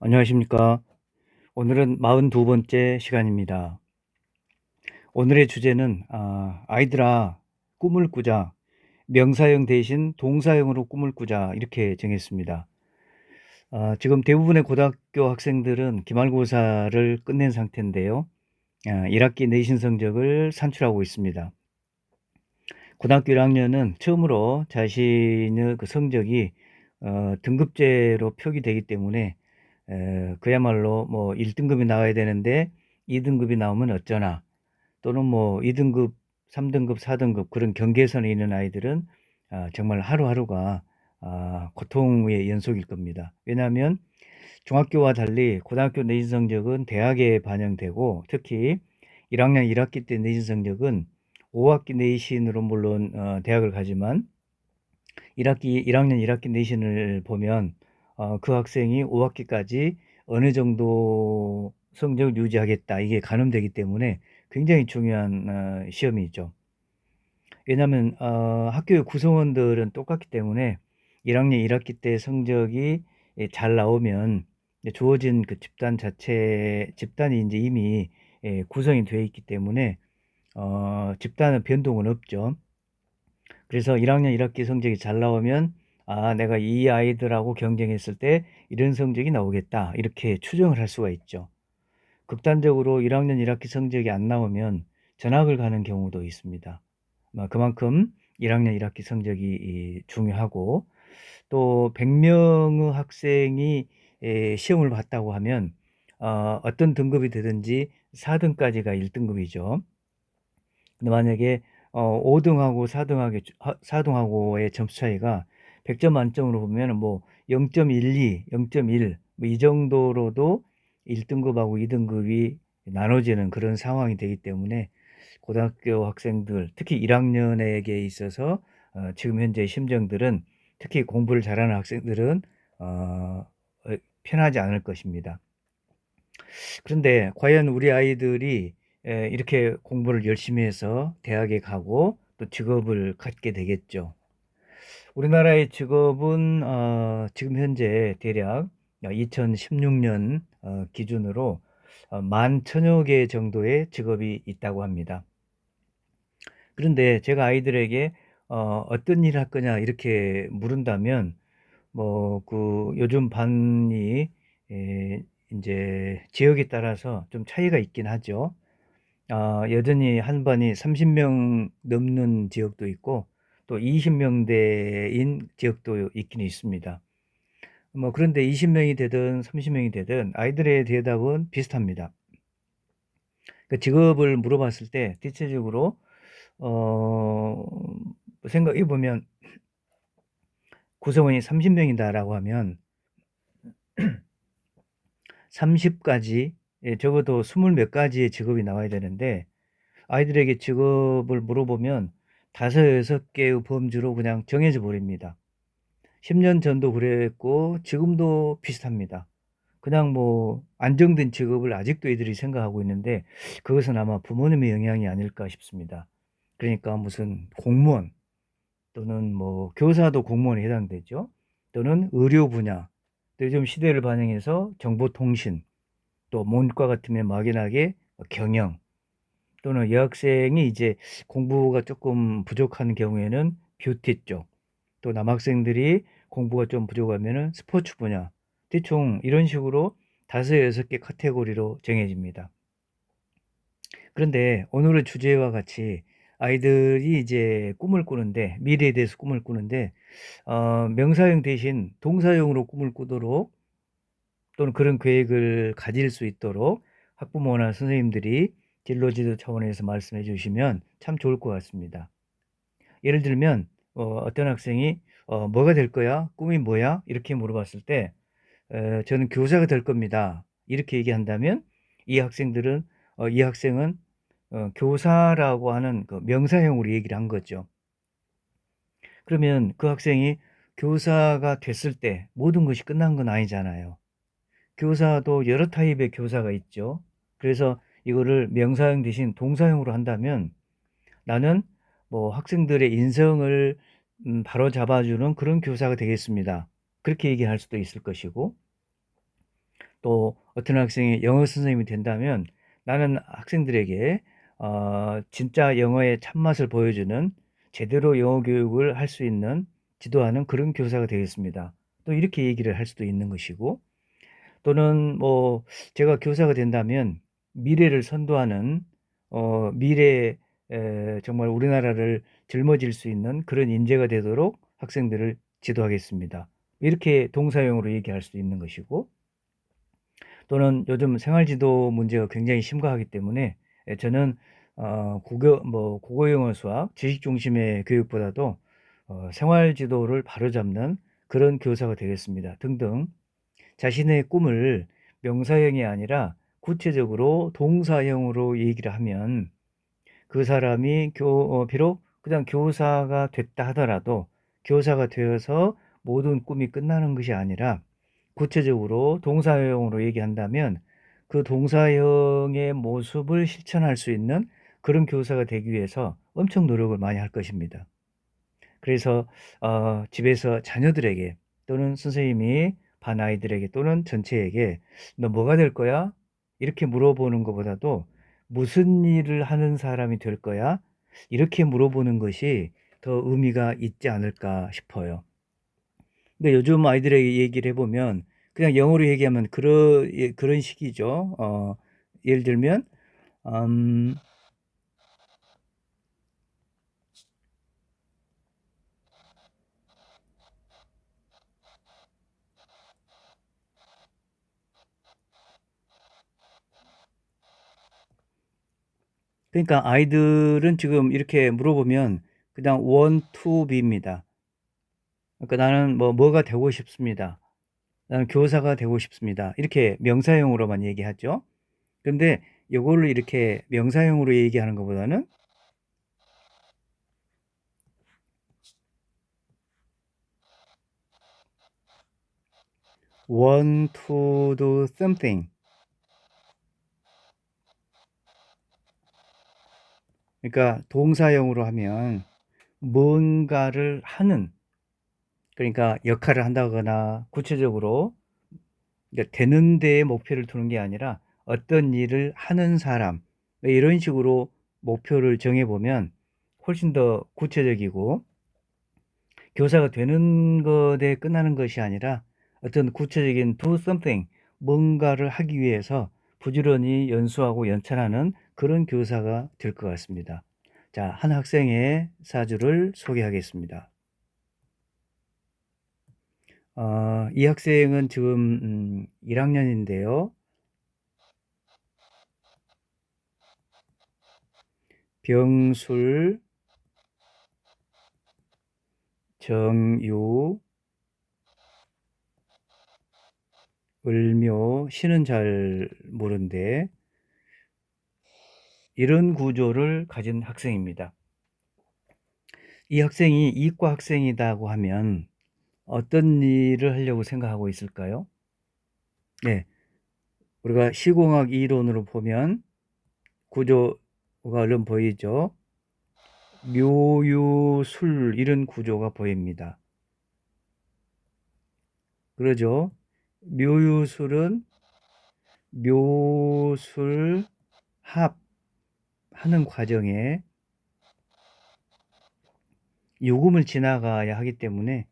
안녕하십니까. 오늘은 42번째 시간입니다. 오늘의 주제는 아이들아 꿈을 꾸자. 명사형 대신 동사형으로 꿈을 꾸자 이렇게 정했습니다. 지금 대부분의 고등학교 학생들은 기말고사를 끝낸 상태인데요. 1학기 내신 성적을 산출하고 있습니다. 고등학교 1학년은 처음으로 자신의 그 성적이 등급제로 표기되기 때문에 그야말로 뭐 1등급이 나와야 되는데 2등급이 나오면 어쩌나, 또는 뭐 2등급, 3등급, 4등급 그런 경계선에 있는 아이들은 정말 하루하루가 고통의 연속일 겁니다. 왜냐하면 중학교와 달리 고등학교 내신 성적은 대학에 반영되고, 특히 1학년 1학기 때 내신 성적은 5학기 내신으로 물론 대학을 가지만 1학년 1학기 내신을 보면 그 학생이 5학기까지 어느 정도 성적을 유지하겠다, 이게 가늠되기 때문에 굉장히 중요한 시험이죠. 왜냐하면 학교의 구성원들은 똑같기 때문에 1학년 1학기 때 성적이 잘 나오면 주어진 그 집단이 이제 이미 구성이 되어 있기 때문에 집단의 변동은 없죠. 그래서 1학년 1학기 성적이 잘 나오면 내가 이 아이들하고 경쟁했을 때 이런 성적이 나오겠다, 이렇게 추정을 할 수가 있죠. 극단적으로 1학년 1학기 성적이 안 나오면 전학을 가는 경우도 있습니다. 그만큼 1학년 1학기 성적이 중요하고, 또 100명의 학생이 시험을 봤다고 하면 어떤 등급이 되든지 4등까지가 1등급이죠. 근데 만약에 5등하고 4등하고의 점수 차이가 100점 만점으로 보면 뭐 0.12, 0.1 뭐 이 정도로도 1등급하고 2등급이 나눠지는 그런 상황이 되기 때문에 고등학교 학생들, 특히 1학년에게 있어서 지금 현재 심정들은, 특히 공부를 잘하는 학생들은 편하지 않을 것입니다. 그런데 과연 우리 아이들이 이렇게 공부를 열심히 해서 대학에 가고 또 직업을 갖게 되겠죠. 우리나라의 직업은 지금 현재 대략 2016년 기준으로 11,000여 개 정도의 직업이 있다고 합니다. 그런데 제가 아이들에게 어떤 일 할 거냐 이렇게 물은다면, 뭐 그 요즘 반이 이제 지역에 따라서 좀 차이가 있긴 하죠. 여전히 한 반이 30명 넘는 지역도 있고 또 20명대인 지역도 있긴 있습니다. 그런데 20명이 되든 30명이 되든 아이들의 대답은 비슷합니다. 그 직업을 물어봤을 때 대체적으로 어 생각해 보면, 구성원이 30명이다라고 하면 30가지, 적어도 20 몇 가지의 직업이 나와야 되는데, 아이들에게 직업을 물어보면 5, 6개의 범주로 그냥 정해져 버립니다. 10년 전도 그랬고 지금도 비슷합니다. 그냥 뭐 안정된 직업을 아직도 이들이 생각하고 있는데, 그것은 아마 부모님의 영향이 아닐까 싶습니다. 그러니까 무슨 공무원, 또는 뭐 교사도 공무원에 해당되죠. 또는 의료 분야, 또 요즘 시대를 반영해서 정보통신, 또 문과 같으면 막연하게 경영, 또는 여학생이 이제 공부가 조금 부족한 경우에는 뷰티 쪽, 또 남학생들이 공부가 좀 부족하면은 스포츠 분야, 대충 이런 식으로 5, 6개 카테고리로 정해집니다. 그런데 오늘의 주제와 같이 아이들이 이제 꿈을 꾸는데, 미래에 대해서 꿈을 꾸는데 명사형 대신 동사형으로 꿈을 꾸도록, 또는 그런 계획을 가질 수 있도록 학부모나 선생님들이 진로 지도 차원에서 말씀해 주시면 참 좋을 것 같습니다. 예를 들면 어떤 학생이 "뭐가 될 거야? 꿈이 뭐야?" 이렇게 물어봤을 때 "저는 교사가 될 겁니다." 이렇게 얘기한다면, 이 학생은 교사라고 하는 그 명사형으로 얘기를 한 거죠. 그러면 그 학생이 교사가 됐을 때 모든 것이 끝난 건 아니잖아요. 교사도 여러 타입의 교사가 있죠. 그래서 이거를 명사형 대신 동사형으로 한다면, 나는 뭐 학생들의 인성을 바로잡아 주는 그런 교사가 되겠습니다, 그렇게 얘기할 수도 있을 것이고, 또 어떤 학생이 영어 선생님이 된다면 나는 학생들에게 진짜 영어의 참맛을 보여주는 제대로 영어 교육을 할 수 있는 지도하는 그런 교사가 되겠습니다. 또 이렇게 얘기를 할 수도 있는 것이고 또는 뭐 제가 교사가 된다면 미래를 선도하는 미래에 정말 우리나라를 짊어질 수 있는 그런 인재가 되도록 학생들을 지도하겠습니다. 이렇게 동사용으로 얘기할 수도 있는 것이고 또는 요즘 생활지도 문제가 굉장히 심각하기 때문에 저는 국어 영어 수학 지식 중심의 교육보다도 생활지도를 바로잡는 그런 교사가 되겠습니다. 등등 자신의 꿈을 명사형이 아니라 구체적으로 동사형으로 얘기를 하면 그 사람이 비록 그냥 교사가 됐다 하더라도 교사가 되어서 모든 꿈이 끝나는 것이 아니라 구체적으로 동사형으로 얘기한다면 그 동사형의 모습을 실천할 수 있는 그런 교사가 되기 위해서 엄청 노력을 많이 할 것입니다. 그래서 집에서 자녀들에게 또는 선생님이 반 아이들에게 또는 전체에게 "너 뭐가 될 거야?" 이렇게 물어보는 것보다도 "무슨 일을 하는 사람이 될 거야?" 이렇게 물어보는 것이 더 의미가 있지 않을까 싶어요. 근데 요즘 아이들에게 얘기를 해 보면 그냥 영어로 얘기하면 그런 식이죠. 예를 들면 음 그러니까 아이들은 지금 이렇게 물어보면 그냥 want to be입니다. 그러니까 "나는 뭐가 되고 싶습니다. 나는 교사가 되고 싶습니다." 이렇게 명사형으로만 얘기하죠. 근데 요거를 이렇게 명사형으로 얘기하는 것보다는 want to do something 그러니까 동사형으로 하면 뭔가를 하는 그러니까 역할을 한다거나 구체적으로 그러니까 되는 데에 목표를 두는 게 아니라 어떤 일을 하는 사람 이런 식으로 목표를 정해 보면 훨씬 더 구체적이고 교사가 되는 것에 끝나는 것이 아니라 어떤 구체적인 do something 뭔가를 하기 위해서 부지런히 연수하고 연찬하는 그런 교사가 될 것 같습니다. 자, 한 학생의 사주를 소개하겠습니다. 이 학생은 지금 1학년인데요. 병술, 정유, 을묘, 신은 잘 모른데 이런 구조를 가진 학생입니다. 이 학생이 이과 학생이라고 하면 어떤 일을 하려고 생각하고 있을까요? 네. 우리가 시공학 이론으로 보면 구조가 얼른 보이죠. 묘유술 이런 구조가 보입니다. 그러죠. 묘유술은 묘술 합 하는 과정에 요금을 지나가야 하기 때문에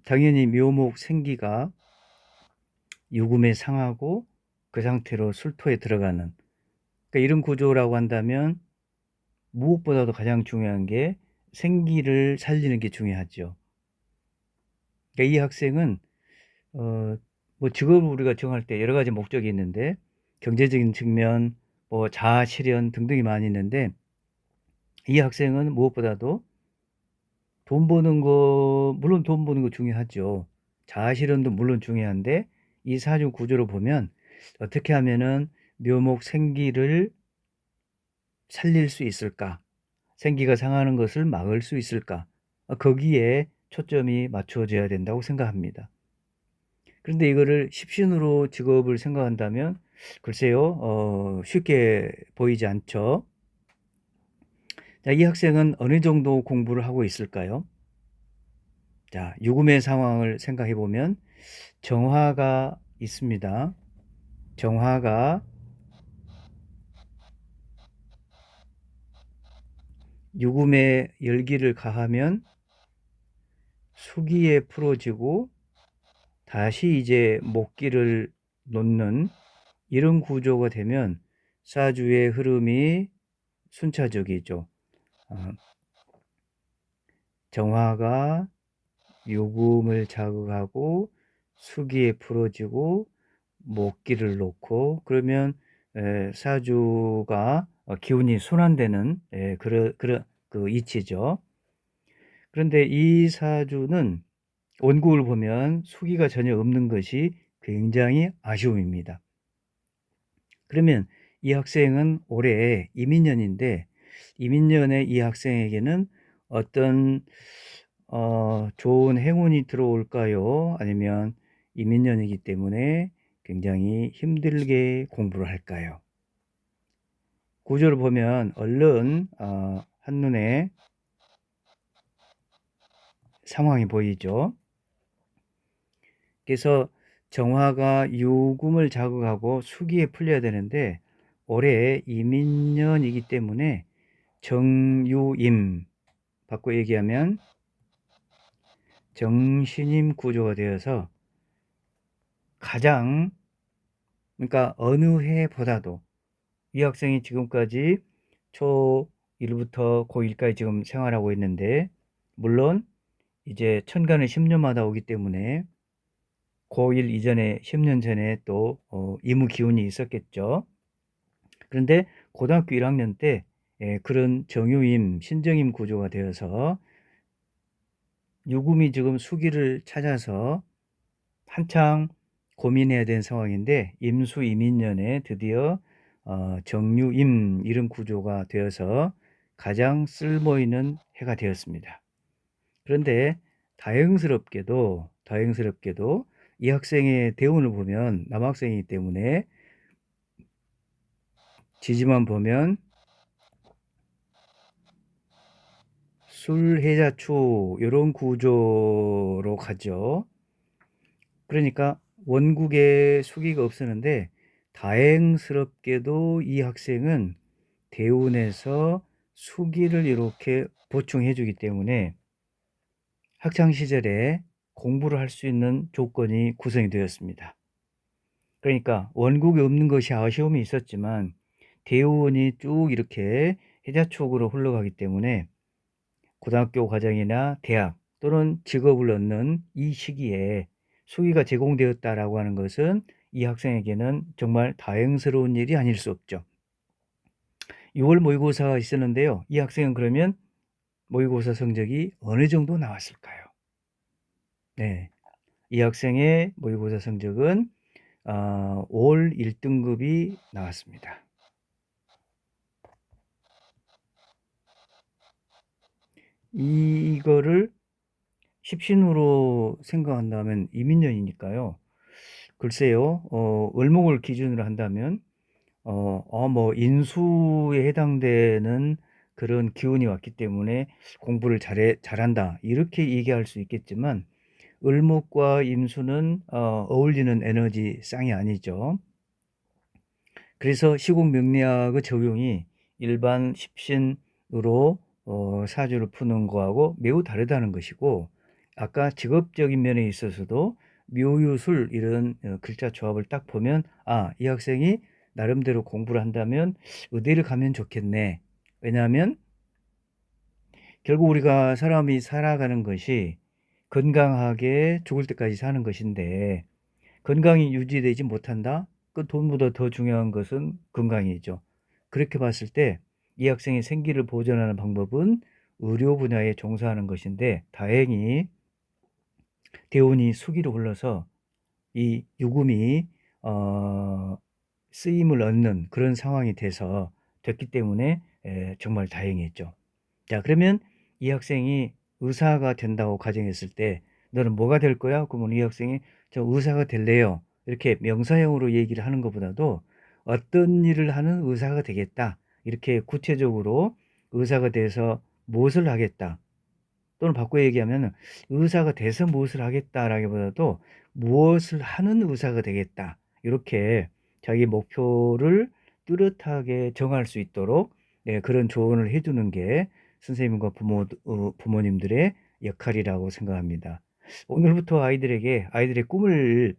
당연히 묘목 생기가 요금에 상하고 그 상태로 술토에 들어가는 그러니까 이런 구조라고 한다면 무엇보다도 가장 중요한 게 생기를 살리는 게 중요하죠. 그러니까 이 학생은 직업을 우리가 정할 때 여러 가지 목적이 있는데 경제적인 측면, 자아 실현 등등이 많이 있는데 이 학생은 무엇보다도 돈 버는 거 물론 돈 버는 거 중요하죠. 자아 실현도 물론 중요한데 이 사주 구조로 보면 어떻게 하면은 묘목 생기를 살릴 수 있을까? 생기가 상하는 것을 막을 수 있을까? 거기에 초점이 맞춰져야 된다고 생각합니다. 그런데 이거를 십신으로 직업을 생각한다면 글쎄요, 쉽게 보이지 않죠. 자, 이 학생은 어느 정도 공부를 하고 있을까요? 자, 유금의 상황을 생각해 보면 정화가 있습니다. 정화가 유금에 열기를 가하면 수기에 풀어지고 다시 이제 목기를 놓는 이런 구조가 되면 사주의 흐름이 순차적이죠. 정화가 유금을 자극하고 수기에 풀어지고 목기를 놓고 그러면 사주가 기운이 순환되는 그 이치죠. 그런데 이 사주는 원국을 보면 수기가 전혀 없는 것이 굉장히 아쉬움입니다. 그러면 이 학생은 올해 이민년인데 이민년의 이 학생에게는 어떤 좋은 행운이 들어올까요? 아니면 이민년이기 때문에 굉장히 힘들게 공부를 할까요? 구조를 보면 얼른 한눈에 상황이 보이죠. 그래서 정화가 유금을 자극하고 수기에 풀려야 되는데 올해 이민년이기 때문에 정유임 바꿔 얘기하면 정신임 구조가 되어서 가장 그러니까 어느 해보다도 이 학생이 지금까지 초1부터 고1까지 지금 생활하고 있는데 물론 이제 천간은 10년마다 오기 때문에 고1 이전에 10년 전에 또 이무 기운이 있었겠죠. 그런데 고등학교 1학년 때 그런 정유임, 신정임 구조가 되어서 유금이 지금 수기를 찾아서 한창 고민해야 되는 상황인데 임수 이민년에 드디어 정유임 이런 구조가 되어서 가장 쓸모있는 해가 되었습니다. 그런데 다행스럽게도 이 학생의 대운을 보면 남학생이기 때문에 지지만 보면 술해자추 이런 구조로 가죠. 그러니까 원국에 수기가 없었는데 다행스럽게도 이 학생은 대운에서 수기를 이렇게 보충해 주기 때문에 학창시절에 공부를 할 수 있는 조건이 구성이 되었습니다. 그러니까 원국이 없는 것이 아쉬움이 있었지만 대운이 쭉 이렇게 해자축으로 흘러가기 때문에 고등학교 과정이나 대학 또는 직업을 얻는 이 시기에 수기가 제공되었다라고 하는 것은 이 학생에게는 정말 다행스러운 일이 아닐 수 없죠. 6월 모의고사가 있었는데요. 이 학생은 그러면 모의고사 성적이 어느 정도 나왔을까요? 네, 이 학생의 모의고사 성적은 올 1등급이 나왔습니다. 이거를 십신으로 생각한다면 이민년이니까요. 글쎄요, 을목을 기준으로 한다면, 뭐, 인수에 해당되는 그런 기운이 왔기 때문에 공부를 잘한다. 이렇게 얘기할 수 있겠지만, 을목과 임수는, 어울리는 에너지 쌍이 아니죠. 그래서 시국 명리학의 적용이 일반 십신으로 사주를 푸는 거하고 매우 다르다는 것이고, 아까 직업적인 면에 있어서도 묘유술 이런 글자 조합을 딱 보면 이 학생이 나름대로 공부를 한다면 의대를 가면 좋겠네. 왜냐하면 결국 우리가 사람이 살아가는 것이 건강하게 죽을 때까지 사는 것인데 건강이 유지되지 못한다? 그 돈보다 더 중요한 것은 건강이죠. 그렇게 봤을 때 이 학생의 생기를 보존하는 방법은 의료 분야에 종사하는 것인데 다행히 대운이 수기로 흘러서 이 유금이 쓰임을 얻는 그런 상황이 됐기 때문에 정말 다행이었죠. 자, 그러면 이 학생이 의사가 된다고 가정했을 때 너는 뭐가 될 거야? 그러면 이 학생이 저 의사가 될래요. 이렇게 명사형으로 얘기를 하는 것보다도 어떤 일을 하는 의사가 되겠다. 이렇게 구체적으로 의사가 돼서 무엇을 하겠다. 또는 바꿔 얘기하면 의사가 돼서 무엇을 하겠다라기보다도 무엇을 하는 의사가 되겠다. 이렇게 자기 목표를 뚜렷하게 정할 수 있도록 그런 조언을 해주는 게 선생님과 부모님들의 역할이라고 생각합니다. 오늘부터 아이들의 꿈을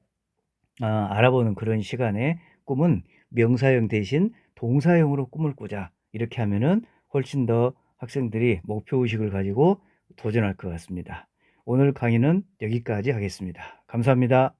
알아보는 그런 시간에 꿈은 명사형 대신 동사형으로 꿈을 꾸자. 이렇게 하면은 훨씬 더 학생들이 목표의식을 가지고 도전할 것 같습니다. 오늘 강의는 여기까지 하겠습니다. 감사합니다.